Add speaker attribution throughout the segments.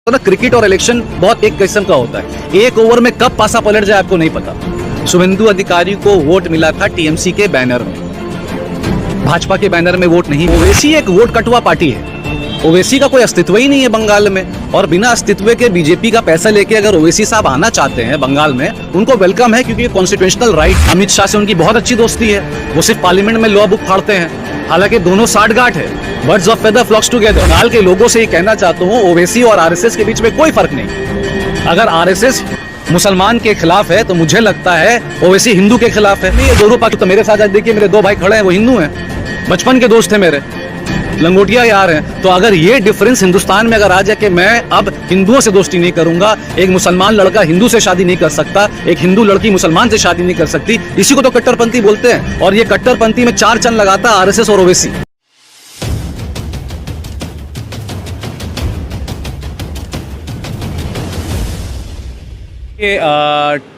Speaker 1: तो ना क्रिकेट और इलेक्शन बहुत एक किस्म का होता है। एक ओवर में कब पासा पलट जाए आपको नहीं पता। शुभेंदु अधिकारी को वोट मिला था टीएमसी के बैनर में, भाजपा के बैनर में वोट नहीं। ओवैसी एक वोट कटवा पार्टी है। ओवैसी का कोई अस्तित्व ही नहीं है बंगाल में, और बिना अस्तित्व के बीजेपी का पैसा लेके अगर ओवैसी साहब आना चाहते हैं बंगाल में, उनको वेलकम है, क्योंकि कॉन्स्टिट्यूशनल राइट। अमित शाह से उनकी बहुत अच्छी दोस्ती है, वो सिर्फ पार्लियामेंट में लॉ बुक फाड़ते हैं, हालांकि दोनों साठगांठ है। Birds of feather flocks together. Bengal के लोगों से ये कहना चाहता हूँ, ओवैसी और आरएसएस के बीच में कोई फर्क नहीं। अगर आरएसएस मुसलमान के खिलाफ है तो मुझे लगता है ओवैसी हिंदू के खिलाफ है। ये दोनों पक्ष, तो मेरे साथ आज देखिए मेरे दो भाई खड़े हैं, वो हिंदू हैं, बचपन के दोस्त हैं मेरे, लंगोटिया यार हैं। तो अगर ये डिफरेंस हिंदुस्तान में अगर आ जाए कि मैं अब हिंदुओं से दोस्ती नहीं करूंगा, एक मुसलमान लड़का हिंदू से शादी नहीं कर सकता, एक हिंदू लड़की मुसलमान से शादी नहीं कर सकती, इसी को तो कट्टरपंथी बोलते हैं। और ये कट्टरपंथी में चार चंद लगाता आरएसएस और ओवैसी।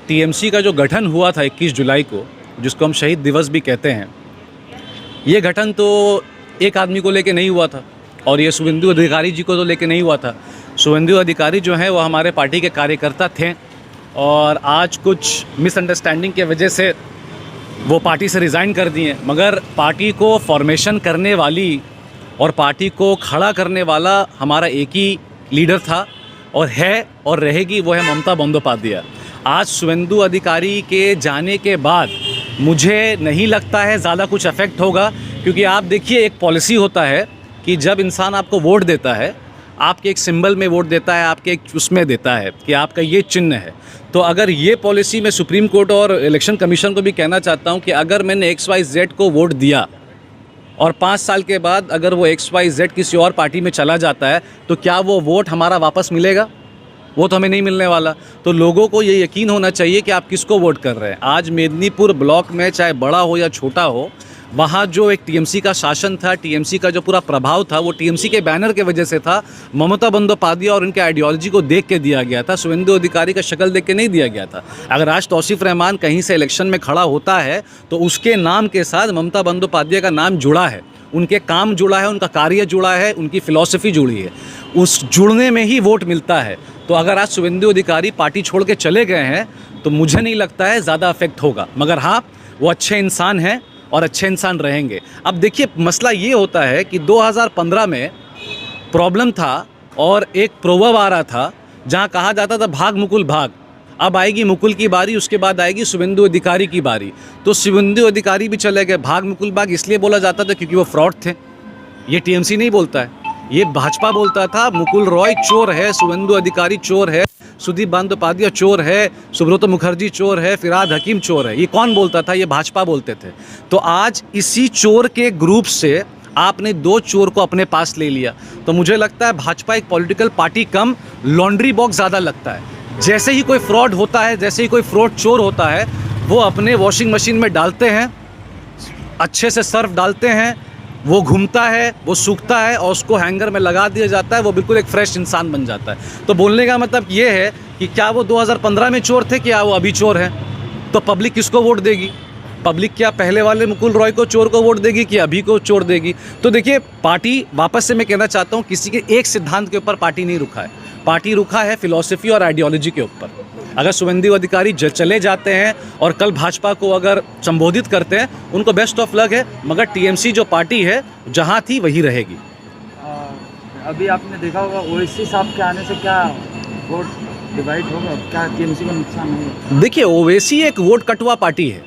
Speaker 1: टीएमसी का जो गठन हुआ था 21 जुलाई को, जिसको हम शहीद दिवस भी कहते हैं, ये गठन तो एक आदमी को लेके नहीं हुआ था, और ये शुभेंदु अधिकारी जी को तो लेके नहीं हुआ था। शुभेंदु अधिकारी जो हैं वो हमारे पार्टी के कार्यकर्ता थे, और आज कुछ मिसअंडरस्टैंडिंग की वजह से वो पार्टी से रिज़ाइन कर दिए। मगर पार्टी को फॉर्मेशन करने वाली और पार्टी को खड़ा करने वाला हमारा एक ही लीडर था और है और रहेगी, वो है ममता बंदोपाध्याय। आज शुभेंदु अधिकारी के जाने के बाद मुझे नहीं लगता है ज़्यादा कुछ अफेक्ट होगा, क्योंकि आप देखिए एक पॉलिसी होता है कि जब इंसान आपको वोट देता है, आपके एक सिंबल में वोट देता है, आपके एक उसमें देता है कि आपका ये चिन्ह है। तो अगर ये पॉलिसी मैं सुप्रीम कोर्ट और इलेक्शन कमीशन को भी कहना चाहता हूँ कि अगर मैंने XYZ को वोट दिया और 5 साल के बाद अगर वो XYZ किसी और पार्टी में चला जाता है, तो क्या वो वोट हमारा वापस मिलेगा? वो तो हमें नहीं मिलने वाला। तो लोगों को ये यकीन होना चाहिए कि आप किसको वोट कर रहे हैं। आज मेदिनीपुर ब्लॉक में चाहे बड़ा हो या छोटा हो, वहाँ जो एक टीएमसी का शासन था, टीएमसी का जो पूरा प्रभाव था, वो टीएमसी के बैनर के वजह से था। ममता बंदोपाध्याय और उनके आइडियोलॉजी को देख के दिया गया था, शुभेंदु अधिकारी का शक्ल देख के नहीं दिया गया था। अगर आज तौसीफ रहमान कहीं से इलेक्शन में खड़ा होता है तो उसके नाम के साथ ममता बंदोपाध्याय का नाम जुड़ा है, उनके काम जुड़ा है, उनका कार्य जुड़ा है, उनकी फ़िलॉसफी जुड़ी है, उस जुड़ने में ही वोट मिलता है। तो अगर आज शुभेंदु अधिकारी पार्टी छोड़ के चले गए हैं तो मुझे नहीं लगता है ज़्यादा अफेक्ट होगा। मगर हाँ, वो अच्छे इंसान हैं और अच्छे इंसान रहेंगे। अब देखिए मसला ये होता है कि 2015 में प्रॉब्लम था और एक प्रोवर्ब आ रहा था जहाँ कहा जाता था भाग मुकुल भाग। अब आएगी मुकुल की बारी, उसके बाद आएगी शुभेंदु अधिकारी की बारी। तो शुभेंदु अधिकारी भी चले गए। भाग मुकुल भाग इसलिए बोला जाता था क्योंकि वो फ्रॉड थे। ये टीएमसी नहीं बोलता है, ये भाजपा बोलता था। मुकुल रॉय चोर है, शुभेंदु अधिकारी चोर है, सुदीप बंदोपाध्याय चोर है, सुब्रत मुखर्जी चोर है, फिराद हकीम चोर है। ये कौन बोलता था? ये भाजपा बोलते थे। तो आज इसी चोर के ग्रुप से आपने 2 चोर को अपने पास ले लिया। तो मुझे लगता है भाजपा एक पॉलिटिकल पार्टी कम लॉन्ड्री बॉक्स ज़्यादा लगता है। जैसे ही कोई फ्रॉड होता है, जैसे ही कोई फ्रॉड चोर होता है, वो अपने वॉशिंग मशीन में डालते हैं, अच्छे से सर्फ डालते हैं, वो घूमता है, वो सूखता है और उसको हैंगर में लगा दिया जाता है, वो बिल्कुल एक फ्रेश इंसान बन जाता है। तो बोलने का मतलब ये है कि क्या वो 2015 में चोर थे, क्या वो अभी चोर हैं? तो पब्लिक किसको वोट देगी? पब्लिक क्या पहले वाले मुकुल रॉय को चोर को वोट देगी कि अभी को चोर देगी? तो देखिए पार्टी, वापस से मैं कहना चाहता हूँ, किसी के एक सिद्धांत के ऊपर पार्टी नहीं रुका है। पार्टी रुका है फिलॉसफी और आइडियोलॉजी के ऊपर। अगर शुभेंदु अधिकारी चले जाते हैं और कल भाजपा को अगर संबोधित करते हैं, उनको बेस्ट ऑफ लक है, मगर टीएमसी जो पार्टी है जहां थी वही रहेगी।
Speaker 2: अभी आपने देखा होगा ओवैसी साहब के आने से क्या वोट डिवाइड होगा, क्या टीएमसी को नुकसान होगा? देखिए
Speaker 1: ओवैसी एक वोट कटवा पार्टी है।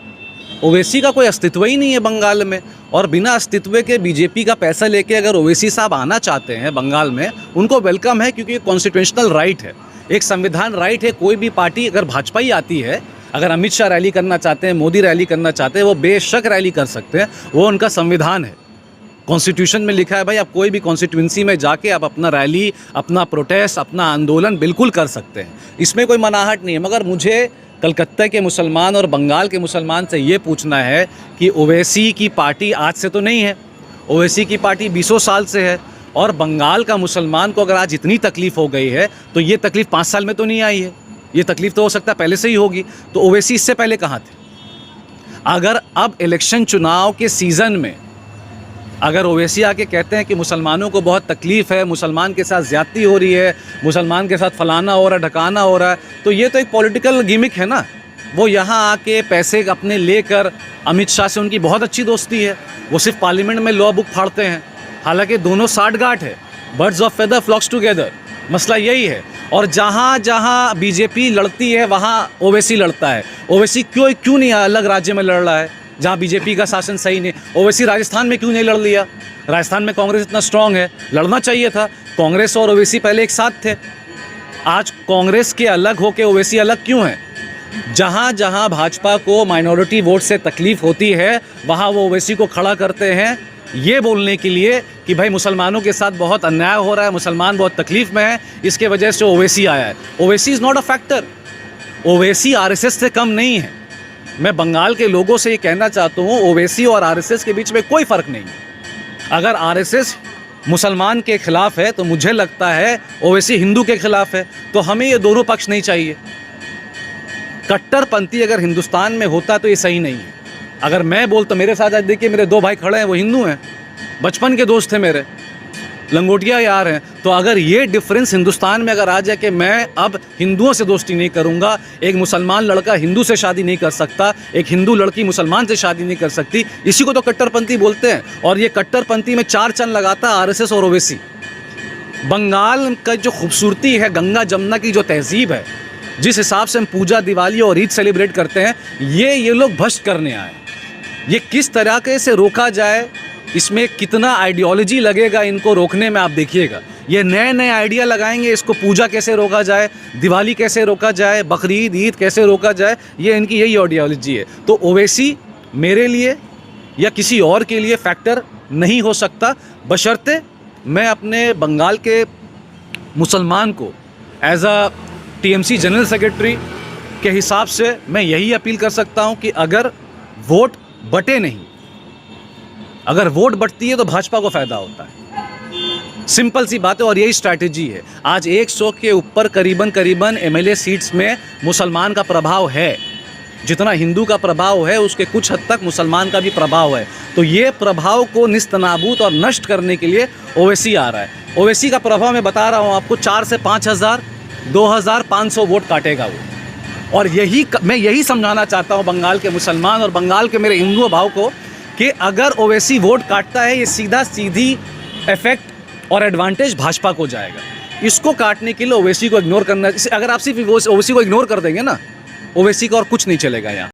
Speaker 1: ओवैसी का कोई अस्तित्व ही नहीं है बंगाल में, और बिना अस्तित्व के बीजेपी का पैसा लेके अगर ओवैसी साहब आना चाहते हैं बंगाल में, उनको वेलकम है, क्योंकि कॉन्स्टिट्यूशनल राइट है, एक संविधान राइट है। कोई भी पार्टी अगर भाजपा ही आती है, अगर अमित शाह रैली करना चाहते हैं, मोदी रैली करना चाहते हैं, वो बेशक रैली कर सकते हैं, वो उनका संविधान है। कॉन्स्टिट्यूशन में लिखा है भाई, आप कोई भी कॉन्स्टिट्यूंसी में जाके आप अपना रैली, अपना प्रोटेस्ट, अपना आंदोलन बिल्कुल कर सकते हैं, इसमें कोई मनाहट नहीं है। मगर मुझे कलकत्ता के मुसलमान और बंगाल के मुसलमान से ये पूछना है कि ओवैसी की पार्टी आज से तो नहीं है, ओवैसी की पार्टी 20 साल से है, और बंगाल का मुसलमान को अगर आज इतनी तकलीफ़ हो गई है तो ये तकलीफ़ 5 साल में तो नहीं आई है, ये तकलीफ़ तो हो सकता है पहले से ही होगी। तो ओवैसी इससे पहले कहाँ थे? अगर अब इलेक्शन चुनाव के सीज़न में अगर ओवैसी आके कहते हैं कि मुसलमानों को बहुत तकलीफ़ है, मुसलमान के साथ ज़्यादती हो रही है, मुसलमान के साथ फलाना हो रहा है, ढकाना हो रहा है, तो ये तो एक पॉलिटिकल गिमिक है ना। वो यहाँ आके पैसे अपने लेकर, अमित शाह से उनकी बहुत अच्छी दोस्ती है, वो सिर्फ पार्लियामेंट में लॉ बुक फाड़ते हैं, हालांकि दोनों साठगांठ है, birds of feather flocks together, मसला यही है। और जहाँ जहाँ बीजेपी लड़ती है वहाँ ओवैसी लड़ता है। ओवैसी क्यों नहीं अलग राज्य में लड़ रहा है जहाँ बीजेपी का शासन सही नहीं? ओवैसी राजस्थान में क्यों नहीं लड़ लिया? राजस्थान में कांग्रेस इतना स्ट्रांग है, लड़ना चाहिए था। कांग्रेस और ओवैसी पहले एक साथ थे, आज कांग्रेस के अलग होके ओवैसी अलग क्यों है? जहाँ जहाँ भाजपा को माइनॉरिटी वोट से तकलीफ होती है वहाँ वो ओवैसी को खड़ा करते हैं, ये बोलने के लिए कि भाई मुसलमानों के साथ बहुत अन्याय हो रहा है, मुसलमान बहुत तकलीफ में है, इसके वजह से ओवैसी आया है। Owaisi is not a factor. Owaisi RSS से कम नहीं है। मैं बंगाल के लोगों से ये कहना चाहता हूँ, ओवैसी और आरएसएस के बीच में कोई फ़र्क नहीं है। अगर आरएसएस मुसलमान के ख़िलाफ़ है तो मुझे लगता है ओवैसी हिंदू के ख़िलाफ़ है, तो हमें ये दोनों पक्ष नहीं चाहिए। कट्टरपंथी अगर हिंदुस्तान में होता तो ये सही नहीं है। अगर मैं बोलता, मेरे साथ आज देखिए मेरे दो भाई खड़े हैं, वो हिंदू हैं, बचपन के दोस्त थे मेरे, लंगोटिया यार हैं। तो अगर ये डिफरेंस हिंदुस्तान में अगर आ जाए कि मैं अब हिंदुओं से दोस्ती नहीं करूंगा, एक मुसलमान लड़का हिंदू से शादी नहीं कर सकता, एक हिंदू लड़की मुसलमान से शादी नहीं कर सकती, इसी को तो कट्टरपंथी बोलते हैं। और ये कट्टरपंथी में चार चंद लगाता है आरएसएस और ओवैसी। बंगाल का जो खूबसूरती है, गंगा जमुना की जो तहजीब है, जिस हिसाब से हम पूजा, दिवाली और ईद सेलिब्रेट करते हैं, ये लोग भ्रष्ट करने आए। ये किस तरह के से रोका जाए, इसमें कितना आइडियोलॉजी लगेगा इनको रोकने में, आप देखिएगा। ये नए नए आइडिया लगाएंगे, इसको पूजा कैसे रोका जाए, दिवाली कैसे रोका जाए, बकरीद ईद कैसे रोका जाए, ये इनकी यही आइडियोलॉजी है। तो ओवैसी मेरे लिए या किसी और के लिए फैक्टर नहीं हो सकता, बशर्ते मैं अपने बंगाल के मुसलमान को as a TMC general secretary के हिसाब से मैं यही अपील कर सकता हूं कि अगर वोट बटे नहीं, अगर वोट बढ़ती है तो भाजपा को फ़ायदा होता है। सिंपल सी बात है और यही स्ट्रैटेजी है। आज 100 के ऊपर करीबन एमएलए सीट्स में मुसलमान का प्रभाव है। जितना हिंदू का प्रभाव है उसके कुछ हद तक मुसलमान का भी प्रभाव है। तो ये प्रभाव को निस्तनाबूद और नष्ट करने के लिए ओवैसी आ रहा है। ओवैसी का प्रभाव मैं बता रहा हूँ आपको, 4 से 5,000 2,500 वोट काटेगा वो। और मैं यही समझाना चाहता हूँ बंगाल के मुसलमान और बंगाल के मेरे हिंदू भाव को कि अगर ओवैसी वोट काटता है, ये सीधी इफेक्ट और एडवांटेज भाजपा को जाएगा। इसको काटने के लिए ओवैसी को इग्नोर करना, अगर आप सिर्फ ओवैसी को इग्नोर कर देंगे ना, ओवैसी का और कुछ नहीं चलेगा यहाँ।